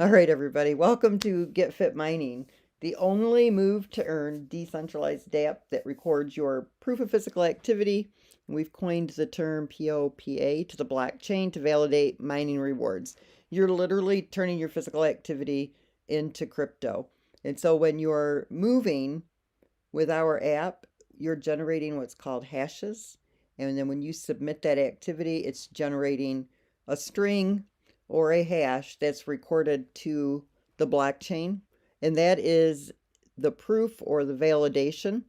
All right, everybody, welcome to GetFit Mining, the only move to earn decentralized DApp that records your proof of physical activity. We've coined the term PoPA to the blockchain to validate mining rewards. You're literally turning your physical activity into crypto. And so when you're moving with our app, you're generating what's called hashes. And then when you submit that activity, it's generating a string or a hash that's recorded to the blockchain. And that is the proof or the validation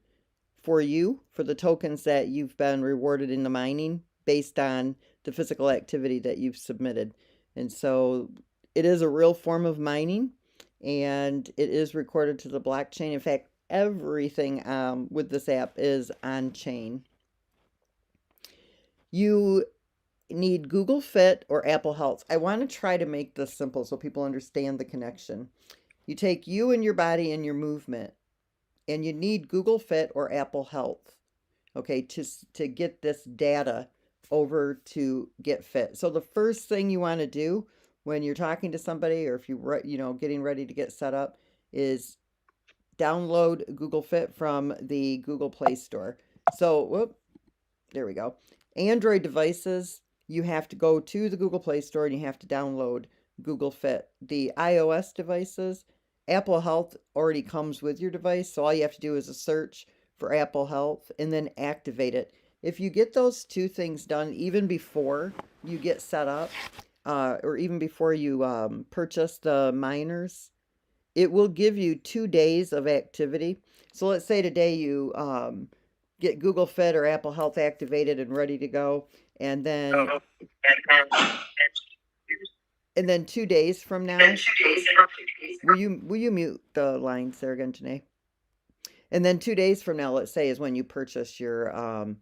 for you, for the tokens that you've been rewarded in the mining based on the physical activity that you've submitted. And so it is a real form of mining and it is recorded to the blockchain. In fact, everything with this app is on chain. You need Google Fit or Apple Health. I want to try to make this simple so people understand the connection. You take you and your body and your movement, and you need Google Fit or Apple Health, okay, to get this data over to GetFit. So the first thing you want to do when you're talking to somebody or if you getting ready to get set up is download Google Fit from the Google Play Store. So, whoop, there we go. Android devices, you have to go to the Google Play Store and you have to download Google Fit. The iOS devices, Apple Health already comes with your device, so all you have to do is a search for Apple Health and then activate it. If you get those two things done even before you get set up, or even before you purchase the miners, it will give you 2 days of activity. So let's say today you get Google Fit or Apple Health activated and ready to go, and then and then 2 days from now, will you mute the lines there again, Janae? And then 2 days from now, let's say, is when you purchase your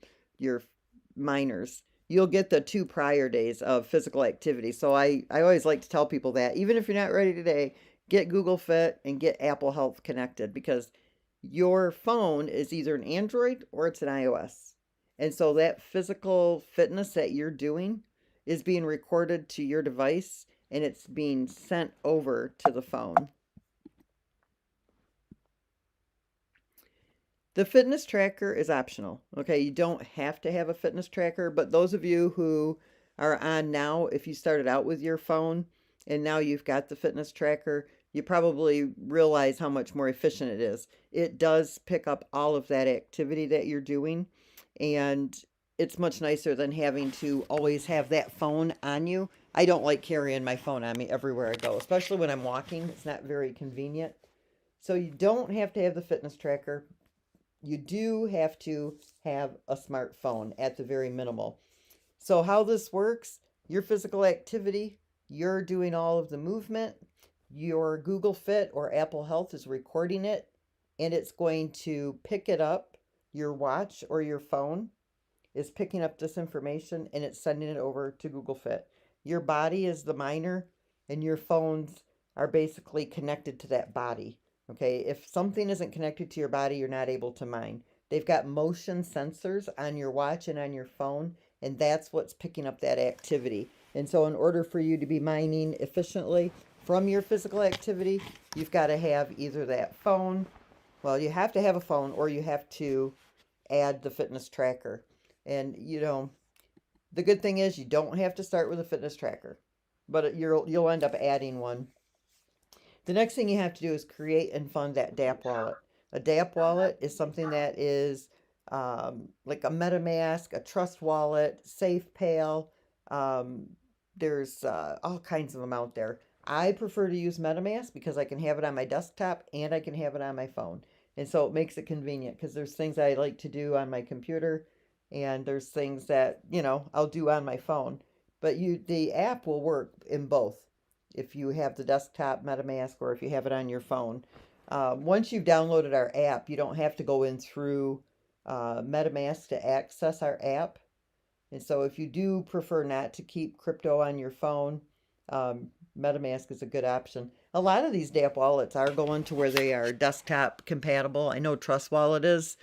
miners. You'll get the 2 prior days of physical activity. So I always like to tell people that even if you're not ready today, get Google Fit and get Apple Health connected because your phone is either an Android or it's an iOS. And so that physical fitness that you're doing is being recorded to your device and it's being sent over to the phone. The fitness tracker is optional. Okay, you don't have to have a fitness tracker, but those of you who are on now, if you started out with your phone and now you've got the fitness tracker, you probably realize how much more efficient it is. It does pick up all of that activity that you're doing, and it's much nicer than having to always have that phone on you. I don't like carrying my phone on me everywhere I go, especially when I'm walking. It's not very convenient. So you don't have to have the fitness tracker. You do have to have a smartphone at the very minimal. So, how this works, your physical activity, you're doing all of the movement, your Google Fit or Apple Health is recording it, and it's going to pick it up. Your watch or your phone is picking up this information and it's sending it over to Google Fit. Your body is the miner, and your phones are basically connected to that body. Okay, if something isn't connected to your body, you're not able to mine. They've got motion sensors on your watch and on your phone, and that's what's picking up that activity. And so, in order for you to be mining efficiently from your physical activity, you've got to have either that phone, well, you have to have a phone, or you have to add the fitness tracker. And the good thing is you don't have to start with a fitness tracker, but you'll end up adding one. The next thing you have to do is create and fund that DApp wallet. A DApp wallet is something that is like a MetaMask, a Trust Wallet, SafePal. Um, there's all kinds of them out there. I prefer to use MetaMask because I can have it on my desktop and I can have it on my phone. And so it makes it convenient because there's things I like to do on my computer and there's things that, I'll do on my phone. But the app will work in both if you have the desktop MetaMask or if you have it on your phone. Once you've downloaded our app, you don't have to go in through MetaMask to access our app. And so if you do prefer not to keep crypto on your phone, MetaMask is a good option. A lot of these DApp wallets are going to where they are desktop compatible. I know Trust Wallet is,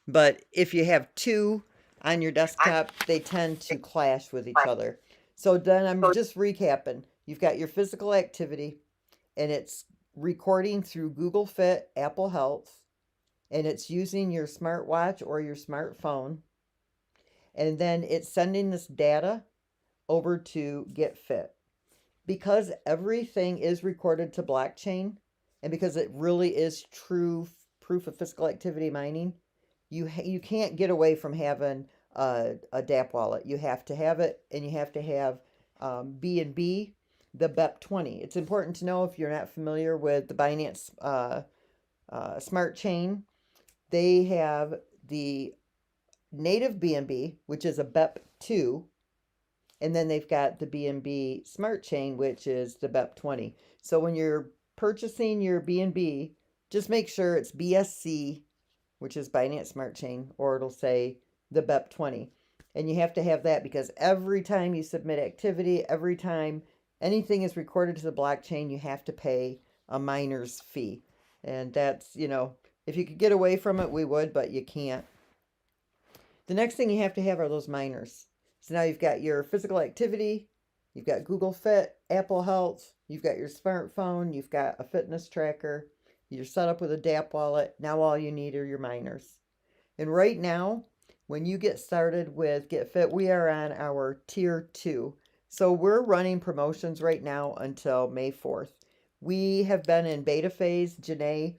but if you have two on your desktop, they tend to clash with each other. So then I'm just recapping. You've got your physical activity, and it's recording through Google Fit, Apple Health, and it's using your smartwatch or your smartphone, and then it's sending this data over to GetFit. Because everything is recorded to blockchain, and because it really is true proof of physical activity mining, you can't get away from having a DApp wallet. You have to have it, and you have to have BNB, the BEP20. It's important to know, if you're not familiar with the Binance Smart Chain, they have the native BNB, which is a BEP2, and then they've got the BNB Smart Chain, which is the BEP20. So when you're purchasing your BNB, just make sure it's BSC, which is Binance Smart Chain, or it'll say the BEP20. And you have to have that, because every time you submit activity, every time anything is recorded to the blockchain, you have to pay a miner's fee. And that's, if you could get away from it, we would, but you can't. The next thing you have to have are those miners. So now you've got your physical activity, you've got Google Fit, Apple Health, you've got your smartphone, you've got a fitness tracker, you're set up with a DApp wallet. Now all you need are your miners. And right now, when you get started with GetFit, we are on our tier 2. So we're running promotions right now until May 4th. We have been in beta phase. Janae,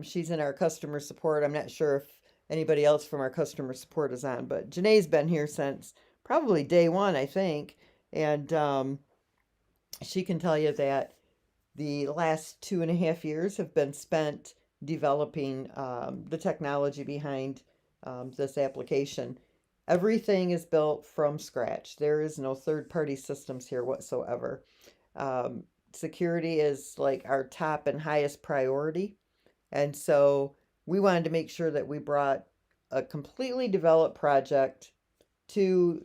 she's in our customer support. I'm not sure if anybody else from our customer support is on, but Janae's been here since probably day one, I think. And she can tell you that the last 2.5 years have been spent developing the technology behind this application. Everything is built from scratch. There is no third-party systems here whatsoever. Security is like our top and highest priority. And so we wanted to make sure that we brought a completely developed project to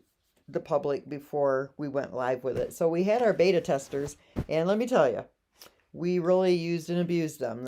the public before we went live with it. So we had our beta testers, and let me tell you, we really used and abused them.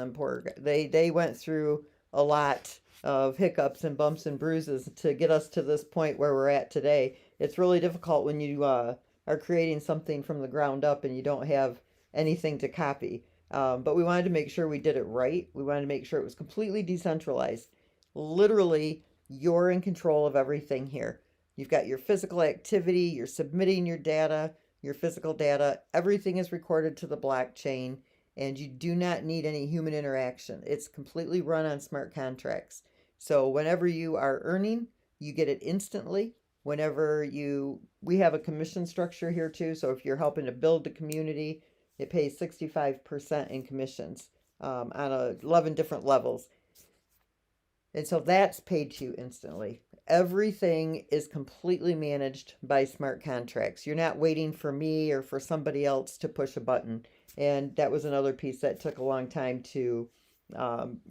They went through a lot of hiccups and bumps and bruises to get us to this point where we're at today. It's really difficult when you are creating something from the ground up and you don't have anything to copy. But we wanted to make sure we did it right. We wanted to make sure it was completely decentralized. Literally, you're in control of everything here. You've got your physical activity, you're submitting your data, your physical data, everything is recorded to the blockchain, and you do not need any human interaction. It's completely run on smart contracts. So whenever you are earning, you get it instantly. We have a commission structure here too. So if you're helping to build the community, it pays 65% in commissions on 11 different levels. And so that's paid to you instantly. Everything is completely managed by smart contracts. You're not waiting for me or for somebody else to push a button. And that was another piece that took a long time to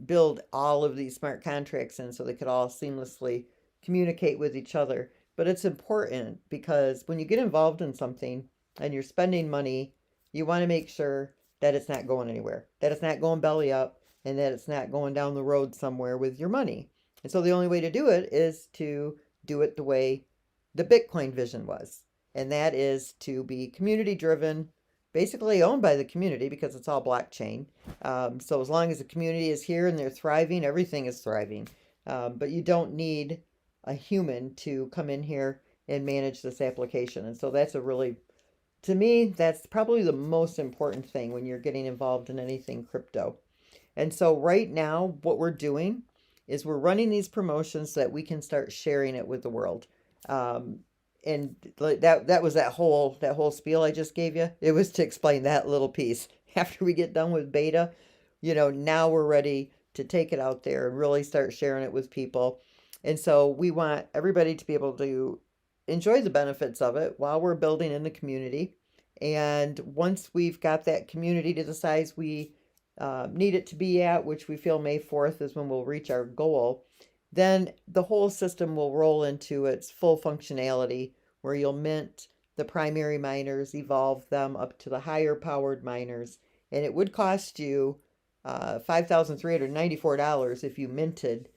build all of these smart contracts in, so they could all seamlessly communicate with each other. But it's important, because when you get involved in something and you're spending money, you want to make sure that it's not going anywhere, that it's not going belly up, and that it's not going down the road somewhere with your money. And so the only way to do it is to do it the way the Bitcoin vision was. And that is to be community driven, basically owned by the community, because it's all blockchain. So as long as the community is here and they're thriving, everything is thriving. But you don't need a human to come in here and manage this application. And so to me, that's probably the most important thing when you're getting involved in anything crypto. And so right now, what we're doing is we're running these promotions so that we can start sharing it with the world. And that was that whole spiel I just gave you. It was to explain that little piece. After we get done with beta, now we're ready to take it out there and really start sharing it with people. And so we want everybody to be able to enjoy the benefits of it while we're building in the community. And once we've got that community to the size we need it to be at, which we feel May 4th is when we'll reach our goal, then the whole system will roll into its full functionality, where you'll mint the primary miners, evolve them up to the higher powered miners, and it would cost you $5,394 if you minted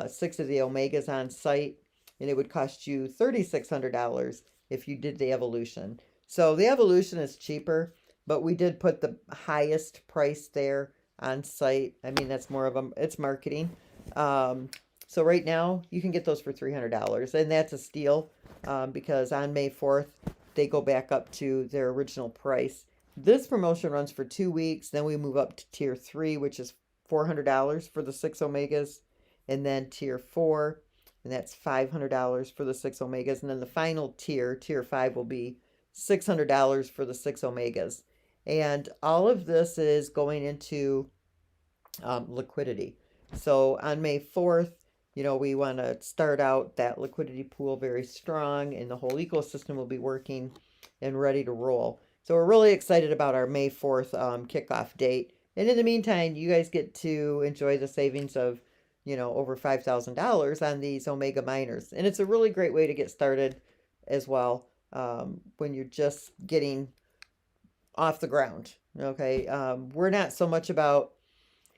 6 of the Omegas on site, and it would cost you $3,600 if you did the evolution. So the evolution is cheaper, but we did put the highest price there on site. I mean, that's more of a, it's marketing. Um, so right now you can get those for $300, and that's a steal, because on May 4th they go back up to their original price. This promotion runs for 2 weeks. Then we move up to tier 3, which is $400 for the 6 Omegas, and then tier 4, and that's $500 for the 6 Omegas, and then the final tier, tier 5, will be $600 for the 6 Omegas. And all of this is going into liquidity. So on May 4th, we want to start out that liquidity pool very strong, and the whole ecosystem will be working and ready to roll. So we're really excited about our May 4th kickoff date. And in the meantime, you guys get to enjoy the savings of, over $5,000 on these Omega miners. And it's a really great way to get started as well, when you're just getting off the ground. Okay. We're not so much about,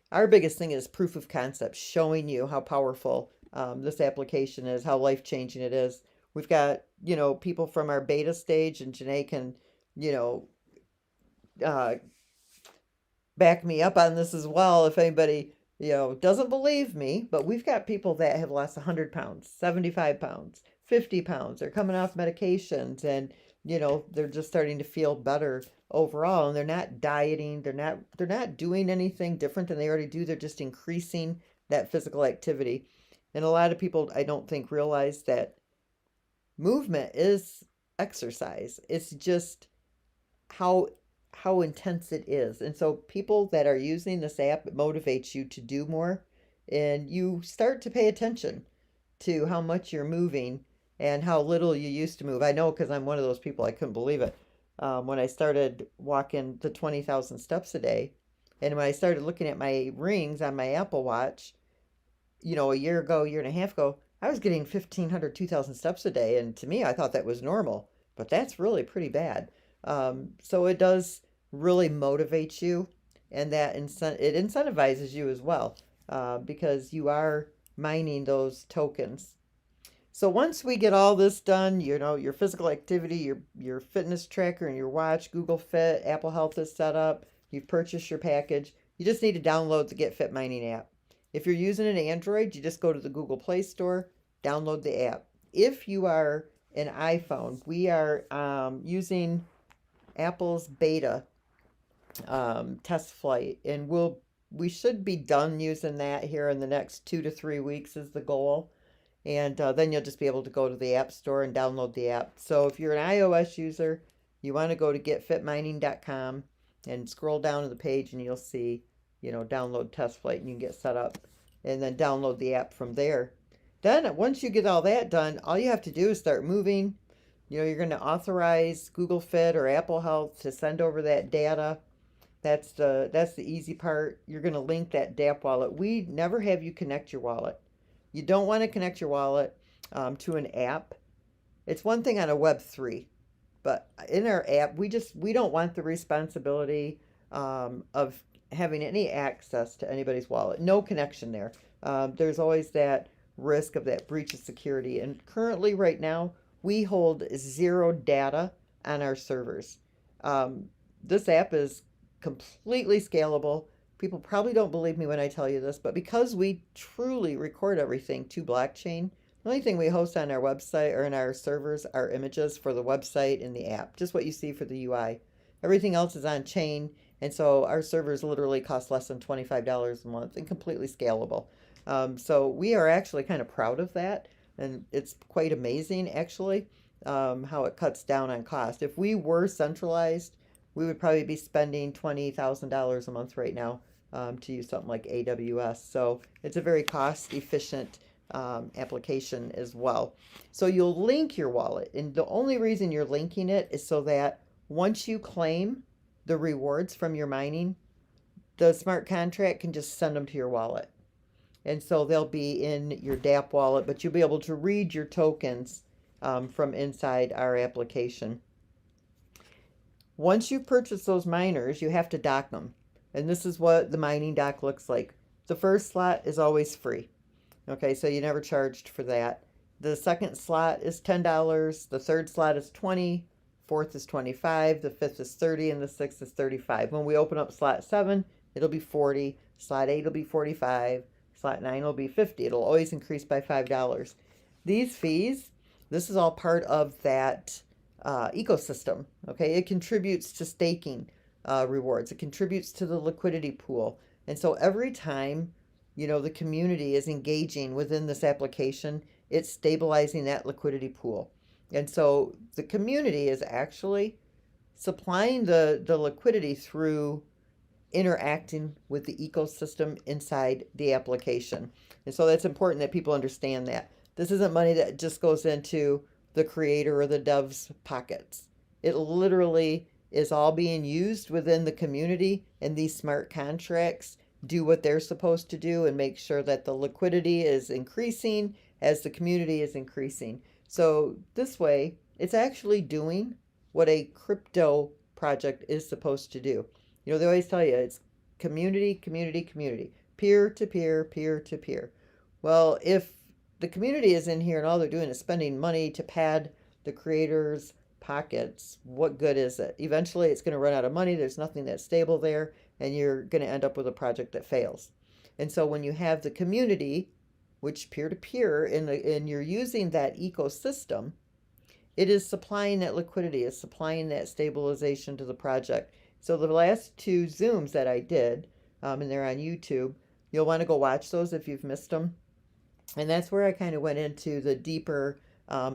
our biggest thing is proof of concept, showing you how powerful this application is, how life-changing it is. We've got, people from our beta stage, and Janae can, uh, back me up on this as well if anybody, doesn't believe me. But we've got people that have lost 100 pounds, 75 pounds, 50 pounds. They're coming off medications, and, they're just starting to feel better overall, and they're not dieting, they're not doing anything different than they already do. They're just increasing that physical activity. And a lot of people, I don't think, realize that movement is exercise. It's just how intense it is. And so people that are using this app, it motivates you to do more, and you start to pay attention to how much you're moving and how little you used to move. I know, because I'm one of those people, I couldn't believe it. When I started walking the 20,000 steps a day, and when I started looking at my rings on my Apple Watch, a year ago, year and a half ago, I was getting 1,500, 2,000 steps a day. And to me, I thought that was normal, but that's really pretty bad. So it does really motivate you, and that it incentivizes you as well, because you are mining those tokens. So once we get all this done, your physical activity, your fitness tracker, and your watch, Google Fit, Apple Health is set up, you've purchased your package, you just need to download the GetFit mining app. If you're using an Android, you just go to the Google Play Store, download the app. If you are an iPhone, we are using Apple's beta test flight, and we should be done using that here in the next 2 to 3 weeks is the goal. And then you'll just be able to go to the App Store and download the app. So if you're an iOS user, you want to go to getfitmining.com and scroll down to the page, and you'll see, download test flight, and you can get set up and then download the app from there. Then once you get all that done, all you have to do is start moving. You're going to authorize Google Fit or Apple Health to send over that data. That's the easy part. You're going to link that DApp wallet. We never have you connect your wallet. You don't want to connect your wallet to an app. It's one thing on a Web3, but in our app, we don't want the responsibility of having any access to anybody's wallet. No connection there. There's always that risk of that breach of security. And currently, right now, we hold 0 data on our servers. This app is completely scalable. People probably don't believe me when I tell you this, but because we truly record everything to blockchain, the only thing we host on our website or in our servers are images for the website and the app, just what you see for the UI. Everything else is on chain, and so our servers literally cost less than $25 a month and completely scalable. So we are actually kind of proud of that, and it's quite amazing, actually, how it cuts down on cost. If we were centralized, we would probably be spending $20,000 a month right now to use something like AWS. So it's a very cost-efficient application as well. So you'll link your wallet, and the only reason you're linking it is so that once you claim the rewards from your mining, the smart contract can just send them to your wallet. And so they'll be in your DApp wallet, but you'll be able to read your tokens from inside our application. Once you purchase those miners, you have to dock them. And this is what the mining dock looks like. The first slot is always free. Okay, so you never charged for that. The second slot is $10. The third slot is $20. fourth is 25, the fifth is 30, and the sixth is 35. When we open up slot 7, it'll be 40, slot 8 will be 45, slot 9 will be 50. It'll always increase by $5. These fees, this is all part of that ecosystem. Okay, it contributes to staking rewards. It contributes to the liquidity pool. And so every time, the community is engaging within this application, it's stabilizing that liquidity pool. And so the community is actually supplying the liquidity through interacting with the ecosystem inside the application. And so that's important that people understand that. This isn't money that just goes into the creator or the dev's pockets. It literally is all being used within the community, and these smart contracts do what they're supposed to do and make sure that the liquidity is increasing as the community is increasing. So this way, it's actually doing what a crypto project is supposed to do. They always tell you it's community, community, community, peer to peer, peer to peer. Well, if the community is in here and all they're doing is spending money to pad the creators' pockets, what good is it? Eventually, it's going to run out of money. There's nothing that's stable there, and you're going to end up with a project that fails. And so when you have the community, which peer to peer, and you're using that ecosystem, it is supplying that liquidity, is supplying that stabilization to the project. So the last 2 Zooms that I did, and they're on YouTube, you'll want to go watch those if you've missed them. And that's where I kind of went into the deeper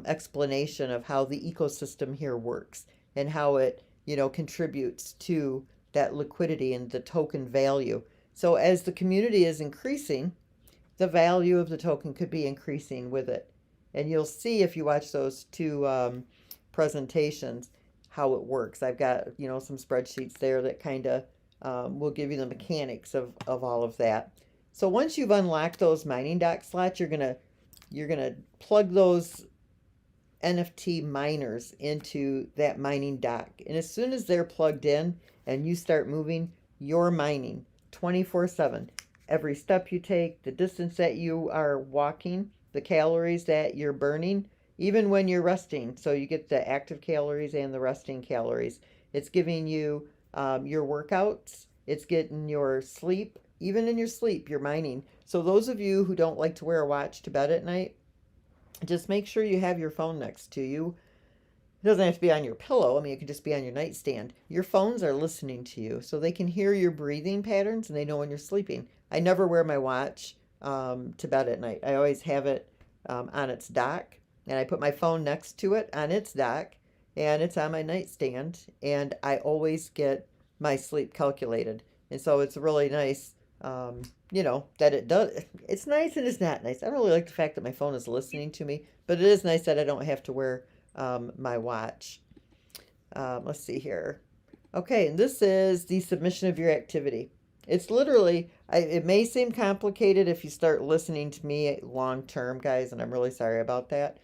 explanation of how the ecosystem here works and how it, contributes to that liquidity and the token value. So as the community is increasing, the value of the token could be increasing with it. And you'll see if you watch those 2 presentations how it works. I've got, some spreadsheets there that kind of will give you the mechanics of all of that. So once you've unlocked those mining dock slots, you're gonna plug those NFT miners into that mining dock. And as soon as they're plugged in and you start moving, you're mining 24/7. Every step you take, the distance that you are walking, the calories that you're burning, even when you're resting. So you get the active calories and the resting calories. It's giving you your workouts. It's getting your sleep. Even in your sleep, you're mining. So those of you who don't like to wear a watch to bed at night, just make sure you have your phone next to you. It doesn't have to be on your pillow. I mean, it could just be on your nightstand. Your phones are listening to you, so they can hear your breathing patterns and they know when you're sleeping. I never wear my watch to bed at night. I always have it on its dock, and I put my phone next to it on its dock, and it's on my nightstand, and I always get my sleep calculated. And so it's really nice, that it does. It's nice and it's not nice. I don't really like the fact that my phone is listening to me, but it is nice that I don't have to wear my watch. Let's see here. Okay, and this is the submission of your activity. It's literally, it may seem complicated if you start listening to me long term, guys, and I'm really sorry about that.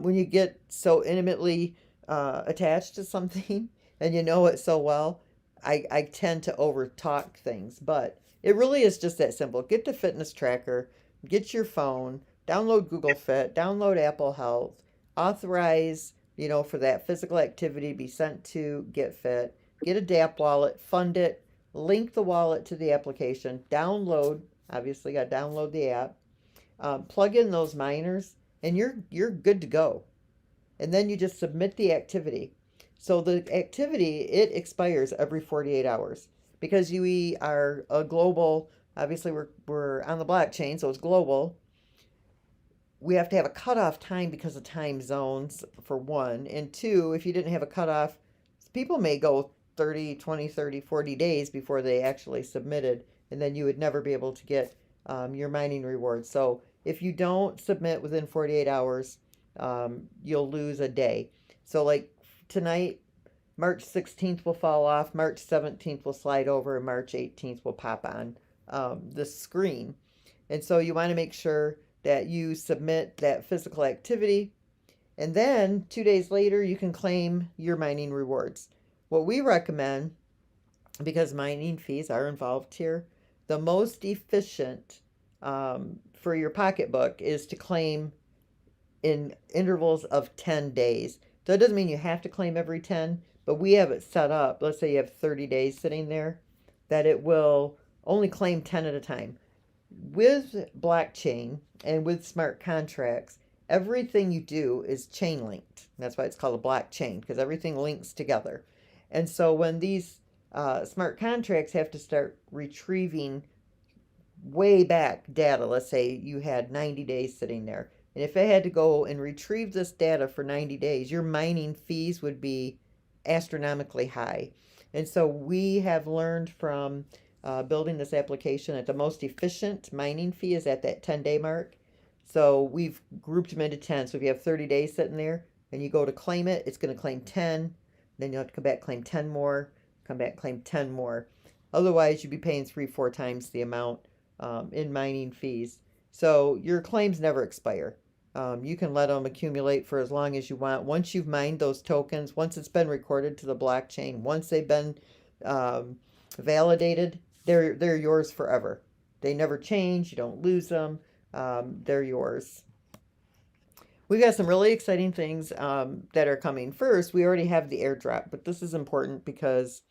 When you get so intimately attached to something and you know it so well, I tend to over talk things, but it really is just that simple. Get the fitness tracker, get your phone, download Google Fit, download Apple Health, authorize, for that physical activity be sent to GetFit, get a DApp wallet, fund it, link the wallet to the application, download, obviously got to download the app, plug in those miners, and you're good to go. And then you just submit the activity. So the activity, it expires every 48 hours because we are a global, obviously we're on the blockchain, so it's global. We have to have a cutoff time because of time zones, for one. And two, if you didn't have a cutoff, people may go 30, 20, 30, 40 days before they actually submitted, and then you would never be able to get your mining rewards. So if you don't submit within 48 hours, you'll lose a day. So like tonight, March 16th will fall off, March 17th will slide over, and March 18th will pop on the screen. And so you want to make sure that you submit that physical activity, and then 2 days later you can claim your mining rewards. What we recommend, because mining fees are involved here, the most efficient for your pocketbook is to claim in intervals of 10 days. So it doesn't mean you have to claim every 10, but we have it set up. Let's say you have 30 days sitting there, that it will only claim 10 at a time. With blockchain and with smart contracts, everything you do is chain linked. That's why it's called a blockchain, because everything links together. And so when these smart contracts have to start retrieving way back data, let's say you had 90 days sitting there, and if it had to go and retrieve this data for 90 days, your mining fees would be astronomically high. And so we have learned from building this application that the most efficient mining fee is at that 10-day mark. So we've grouped them into 10. So if you have 30 days sitting there and you go to claim it, it's going to claim 10. Then you'll have to come back, claim 10 more, come back, claim 10 more. Otherwise, you'd be paying 3, 4 times the amount in mining fees. So your claims never expire. You can let them accumulate for as long as you want. Once you've mined those tokens, once it's been recorded to the blockchain, once they've been validated, they're yours forever. They never change. You don't lose them. They're yours. We've got some really exciting things that are coming. First, we already have the airdrop, but this is important because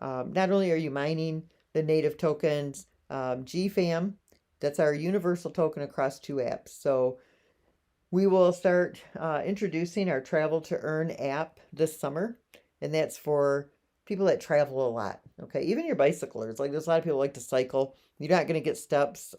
not only are you mining the native tokens, GFAM, that's our universal token across 2 apps. So we will start introducing our Travel to Earn app this summer, and that's for people that travel a lot. Okay, even your bicyclers. Like there's a lot of people like to cycle. You're not going to get steps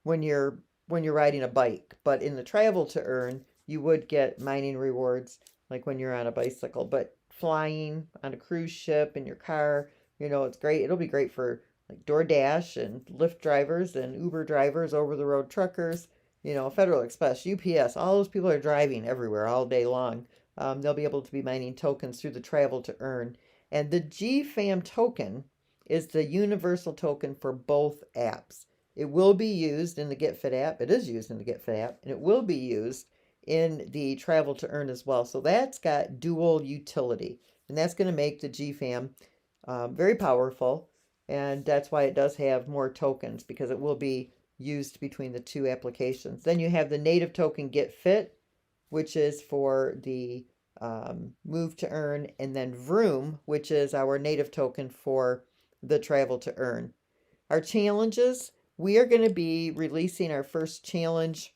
when you're riding a bike, but in the Travel to Earn, you would get mining rewards like when you're on a bicycle. But flying on a cruise ship in your car, it's great. It'll be great for like DoorDash and Lyft drivers and Uber drivers, over the road truckers, Federal Express, UPS, all those people are driving everywhere all day long. They'll be able to be mining tokens through the Travel to Earn. And the GFAM token is the universal token for both apps. It will be used in the GetFit app. It is used in the GetFit app, and it will be used in the Travel to Earn as well. So that's got dual utility, and that's going to make the GFAM very powerful. And that's why it does have more tokens, because it will be used between the 2 applications. Then you have the native token GetFit, which is for the Move to Earn, and then Vroom, which is our native token for the Travel to Earn. Our challenges, we are going to be releasing our first challenge.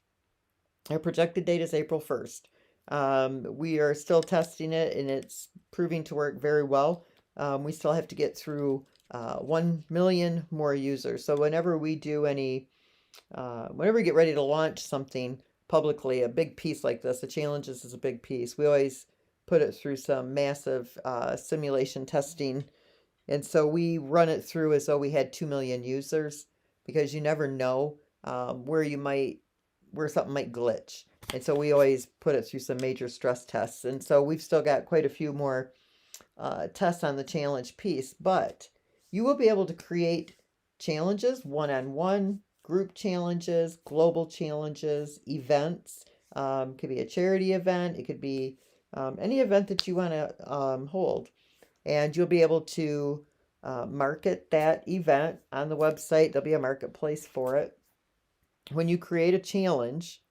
Our projected date is April 1st. We are still testing it, and it's proving to work very well. We still have to get through 1 million more users. So whenever we do whenever we get ready to launch something publicly, a big piece like this, the challenges is a big piece. We always put it through some massive simulation testing. And so we run it through as though we had 2 million users, because you never know where something might glitch. And so we always put it through some major stress tests. And so we've still got quite a few more tests on the challenge piece, but you will be able to create challenges, one-on-one, group challenges, global challenges, events. Could be a charity event. It could be any event that you want to hold. And you'll be able to market that event on the website. There'll be a marketplace for it. When you create a challenge,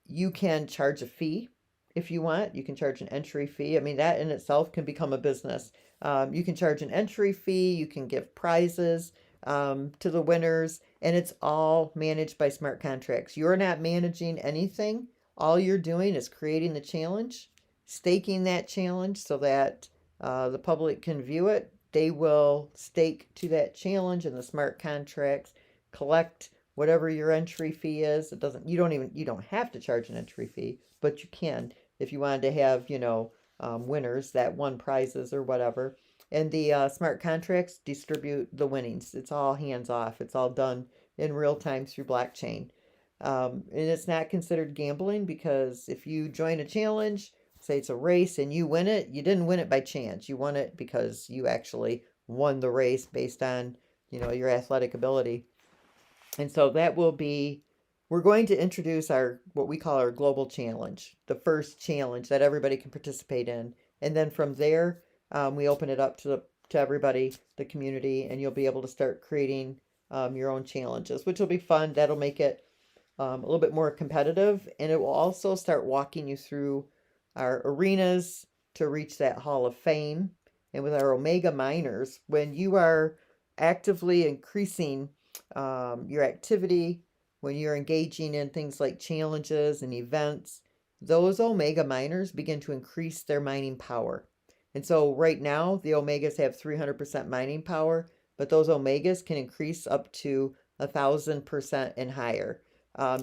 you can charge a fee if you want. You can charge an entry fee. I mean, that in itself can become a business. You can charge an entry fee. You can give prizes to the winners, and it's all managed by smart contracts. You're not managing anything. All you're doing is creating the challenge, staking that challenge so that the public can view it. They will stake to that challenge, and the smart contracts collect whatever your entry fee is. You don't have to charge an entry fee, but you can if you wanted to have, winners that won prizes or whatever. And the smart contracts distribute the winnings. It's all hands off. It's all done in real time through blockchain. And it's not considered gambling, because if you join a challenge, say it's a race, and you win it, you didn't win it by chance. You won it because you actually won the race based on, your athletic ability. And so we're going to introduce what we call our global challenge, the first challenge that everybody can participate in. And then from there, we open it up to everybody, the community, and you'll be able to start creating your own challenges, which will be fun. That'll make it a little bit more competitive, and it will also start walking you through our arenas to reach that Hall of Fame. And with our Omega miners, when you are actively increasing your activity, when you're engaging in things like challenges and events, those Omega miners begin to increase their mining power. And so right now, the Omegas have 300% mining power, but those Omegas can increase up to 1,000% and higher,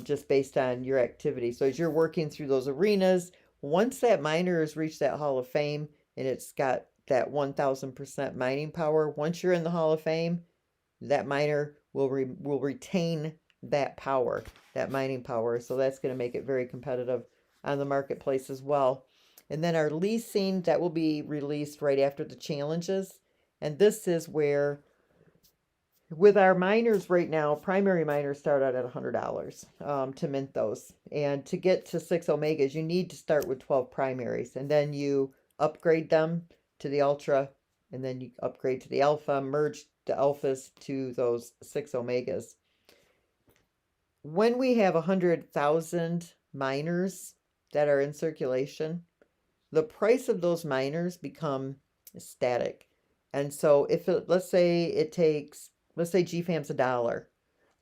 just based on your activity. So as you're working through those arenas, once that miner has reached that Hall of Fame and it's got that 1,000% mining power, once you're in the Hall of Fame, that miner will retain that power, that mining power. So that's going to make it very competitive on the marketplace as well. And then our leasing, that will be released right after the challenges. And this is where, with our miners right now, primary miners start out at $100 to mint those. And to get to 6 Omegas, you need to start with 12 primaries. And then you upgrade them to the Ultra. And then you upgrade to the Alpha, merge the Alphas to those 6 Omegas. When we have 100,000 miners that are in circulation, the price of those miners become static. And so if it, let's say GFAM's $1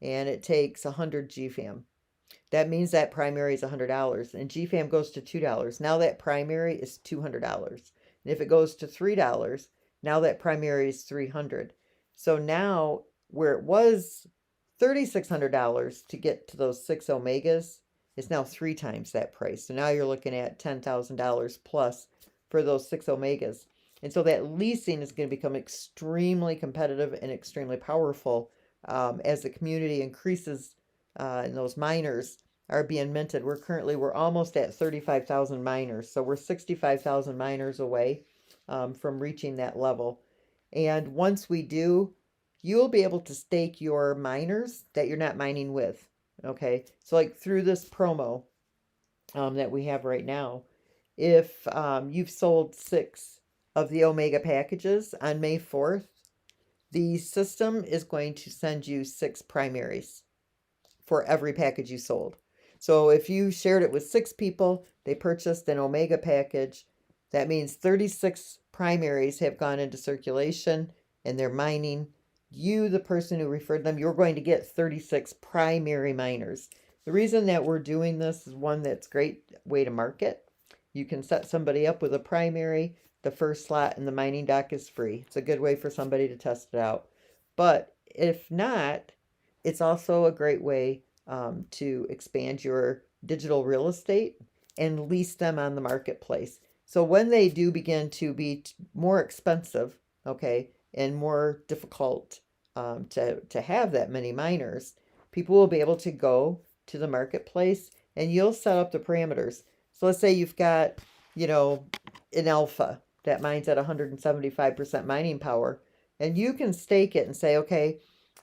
and it takes 100 GFAM. That means that primary is $100 and GFAM goes to $2. Now that primary is $200. And if it goes to $3, now that primary is $300. So now where it was $3,600 to get to those 6 Omegas, it's now 3 times that price. So now you're looking at $10,000 plus for those 6 Omegas. And so that leasing is going to become extremely competitive and extremely powerful as the community increases and those miners are being minted. We're almost at 35,000 miners. So we're 65,000 miners away from reaching that level. And once we do, you'll be able to stake your miners that you're not mining with. Okay, so like through this promo that we have right now, if you've sold 6 of the Omega packages on May 4th, the system is going to send you 6 primaries for every package you sold. So if you shared it with 6 people, they purchased an Omega package, that means 36 primaries have gone into circulation and they're mining. You, the person who referred them, you're going to get 36 primary miners. The reason that we're doing this is, one, that's a great way to market. You can set somebody up with a primary. The first slot in the mining dock is free. It's a good way for somebody to test it out. But if not, it's also a great way to expand your digital real estate and lease them on the marketplace. So when they do begin to be more expensive, okay, and more difficult to have that many miners, people will be able to go to the marketplace and you'll set up the parameters. So let's say you've got, an Alpha that mines at 175% mining power, and you can stake it and say, okay,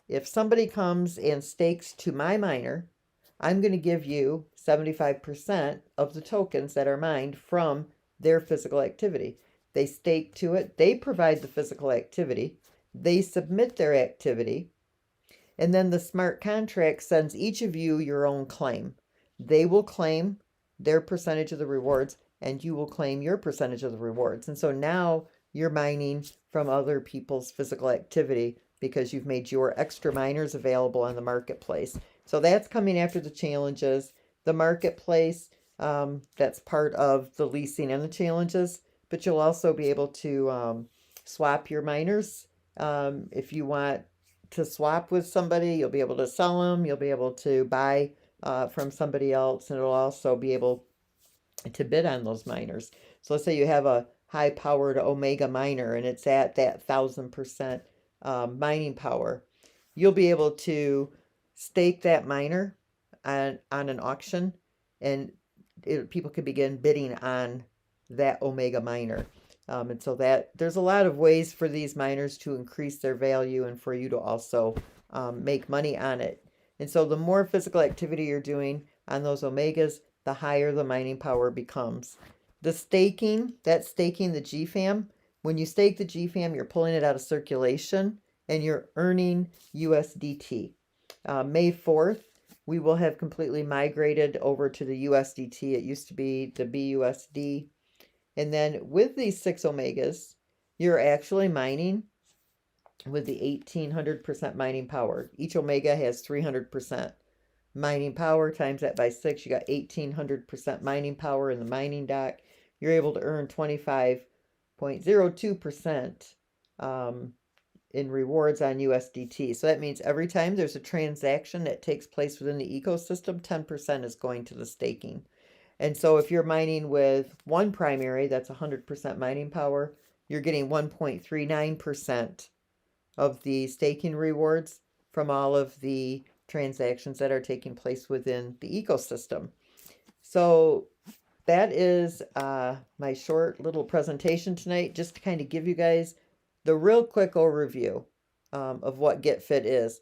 if somebody comes and stakes to my miner, I'm going to give you 75% of the tokens that are mined from their physical activity. They stake to it. They provide the physical activity. They submit their activity. And then the smart contract sends each of you your own claim. They will claim their percentage of the rewards and you will claim your percentage of the rewards. And so now you're mining from other people's physical activity because you've made your extra miners available on the marketplace. So that's coming after the challenges. The marketplace, that's part of the leasing and the challenges, but you'll also be able to swap your miners. If you want to swap with somebody, you'll be able to sell them. You'll be able to buy from somebody else, and it'll also be able to bid on those miners. So let's say you have a high-powered Omega miner and it's at that 1,000% mining power. You'll be able to stake that miner on an auction, and people could begin bidding on that Omega miner. And so that there's a lot of ways for these miners to increase their value and for you to also make money on it. And so the more physical activity you're doing on those Omegas, the higher the mining power becomes. The staking, that's staking the GFAM. When you stake the GFAM, you're pulling it out of circulation and you're earning USDT. May 4th, we will have completely migrated over to the USDT. It used to be the BUSD. And then with these 6 omegas, you're actually mining with the 1800% mining power. Each omega has 300% mining power. Times that by 6, you got 1800% mining power in the mining dock. You're able to earn 25.02% in rewards on USDT. So that means every time there's a transaction that takes place within the ecosystem, 10% is going to the staking. And so if you're mining with one primary, that's 100% mining power, you're getting 1.39% of the staking rewards from all of the transactions that are taking place within the ecosystem. So that is my short little presentation tonight, just to kind of give you guys the real quick overview of what GetFit is.